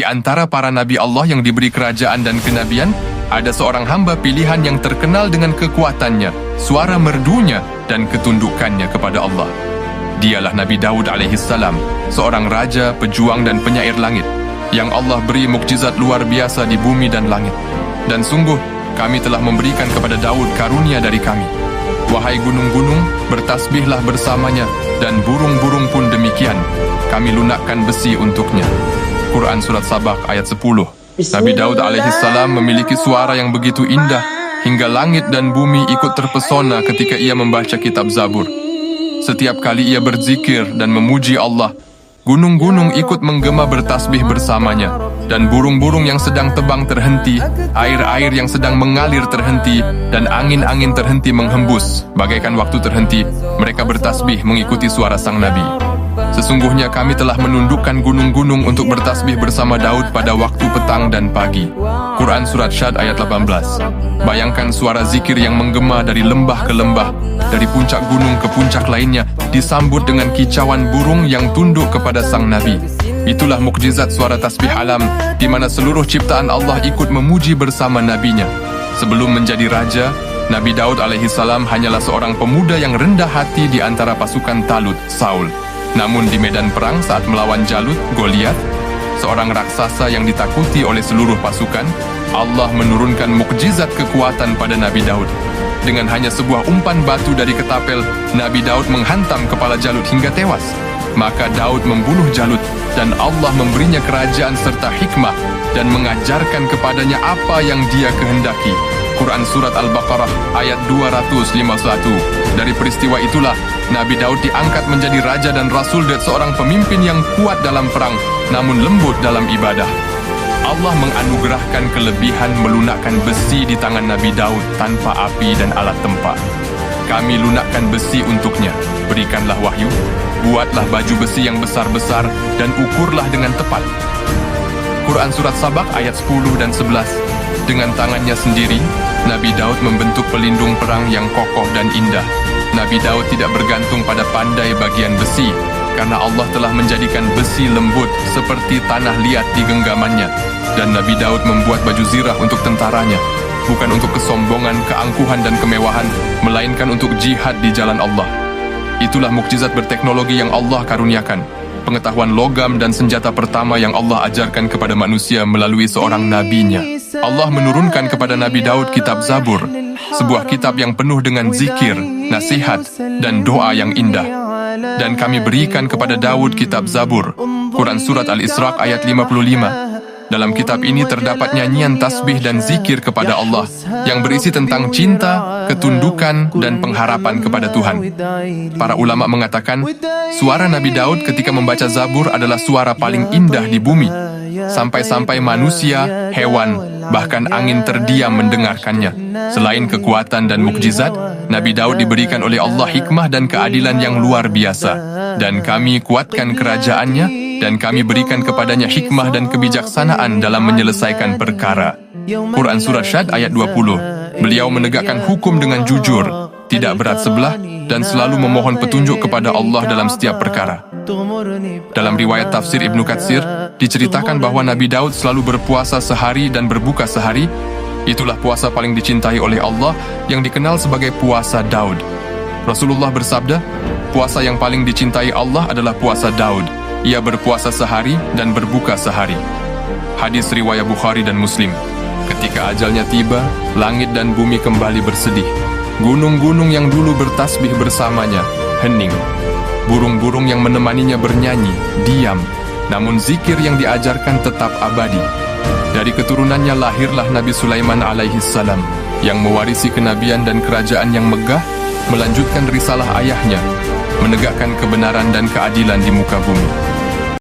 Di antara para nabi Allah yang diberi kerajaan dan kenabian, ada seorang hamba pilihan yang terkenal dengan kekuatannya, suara merdunya, dan ketundukannya kepada Allah. Dialah Nabi Daud alaihissalam, seorang raja, pejuang dan penyair langit, yang Allah beri mukjizat luar biasa di bumi dan langit. Dan sungguh, kami telah memberikan kepada Daud karunia dari kami. Wahai gunung-gunung, bertasbihlah bersamanya, dan burung-burung pun demikian. Kami lunakkan besi untuknya. Quran Surat Sabah ayat 10. Nabi Daud alaihissalam memiliki suara yang begitu indah, hingga langit dan bumi ikut terpesona ketika ia membaca kitab Zabur. Setiap kali ia berzikir dan memuji Allah, gunung-gunung ikut menggema bertasbih bersamanya, dan burung-burung yang sedang terbang terhenti, air-air yang sedang mengalir terhenti, dan angin-angin terhenti menghembus. Bagaikan waktu terhenti, mereka bertasbih mengikuti suara sang Nabi. Sesungguhnya kami telah menundukkan gunung-gunung untuk bertasbih bersama Daud pada waktu petang dan pagi. Quran Surat Syad ayat 18. Bayangkan suara zikir yang menggema dari lembah ke lembah, dari puncak gunung ke puncak lainnya, disambut dengan kicauan burung yang tunduk kepada sang Nabi. Itulah mukjizat suara tasbih alam, di mana seluruh ciptaan Allah ikut memuji bersama nabinya. Sebelum menjadi raja, Nabi Daud alaihissalam hanyalah seorang pemuda yang rendah hati di antara pasukan Talut, Saul. Namun di medan perang saat melawan Jalut, Goliat, seorang raksasa yang ditakuti oleh seluruh pasukan, Allah menurunkan mukjizat kekuatan pada Nabi Daud. Dengan hanya sebuah umpan batu dari ketapel, Nabi Daud menghantam kepala Jalut hingga tewas. Maka Daud membunuh Jalut, dan Allah memberinya kerajaan serta hikmah, dan mengajarkan kepadanya apa yang dia kehendaki. Quran Surat Al-Baqarah ayat 251. Dari peristiwa itulah, Nabi Daud diangkat menjadi raja dan rasul dan seorang pemimpin yang kuat dalam perang, namun lembut dalam ibadah. Allah menganugerahkan kelebihan melunakkan besi di tangan Nabi Daud tanpa api dan alat tempa. Kami lunakkan besi untuknya, berikanlah wahyu, buatlah baju besi yang besar-besar, dan ukurlah dengan tepat. Quran Surat Sabah ayat 10 dan 11. Dengan tangannya sendiri, Nabi Daud membentuk pelindung perang yang kokoh dan indah. Nabi Daud tidak bergantung pada pandai bagian besi, karena Allah telah menjadikan besi lembut seperti tanah liat di genggamannya. Dan Nabi Daud membuat baju zirah untuk tentaranya, bukan untuk kesombongan, keangkuhan dan kemewahan, melainkan untuk jihad di jalan Allah. Itulah mukjizat berteknologi yang Allah karuniakan, pengetahuan logam dan senjata pertama yang Allah ajarkan kepada manusia melalui seorang nabinya. Allah menurunkan kepada Nabi Daud kitab Zabur, sebuah kitab yang penuh dengan zikir, nasihat, dan doa yang indah. Dan kami berikan kepada Daud kitab Zabur. Quran Surat Al-Isra ayat 55. Dalam kitab ini terdapat nyanyian tasbih dan zikir kepada Allah yang berisi tentang cinta, ketundukan, dan pengharapan kepada Tuhan. Para ulama mengatakan, suara Nabi Daud ketika membaca Zabur adalah suara paling indah di bumi. Sampai-sampai manusia, hewan, bahkan angin terdiam mendengarkannya. Selain kekuatan dan mukjizat, Nabi Daud diberikan oleh Allah hikmah dan keadilan yang luar biasa. Dan kami kuatkan kerajaannya, dan kami berikan kepadanya hikmah dan kebijaksanaan dalam menyelesaikan perkara. Quran Surat Syad ayat 20. Beliau menegakkan hukum dengan jujur, tidak berat sebelah, dan selalu memohon petunjuk kepada Allah dalam setiap perkara. Dalam riwayat tafsir Ibnu Katsir, diceritakan bahwa Nabi Daud selalu berpuasa sehari dan berbuka sehari. Itulah puasa paling dicintai oleh Allah yang dikenal sebagai puasa Daud. Rasulullah bersabda, puasa yang paling dicintai Allah adalah puasa Daud. Ia berpuasa sehari dan berbuka sehari. Hadis riwayat Bukhari dan Muslim. Ketika ajalnya tiba, langit dan bumi kembali bersedih. Gunung-gunung yang dulu bertasbih bersamanya, hening. Burung-burung yang menemaninya bernyanyi, diam. Namun zikir yang diajarkan tetap abadi. Dari keturunannya lahirlah Nabi Sulaiman alaihissalam, yang mewarisi kenabian dan kerajaan yang megah, melanjutkan risalah ayahnya, menegakkan kebenaran dan keadilan di muka bumi.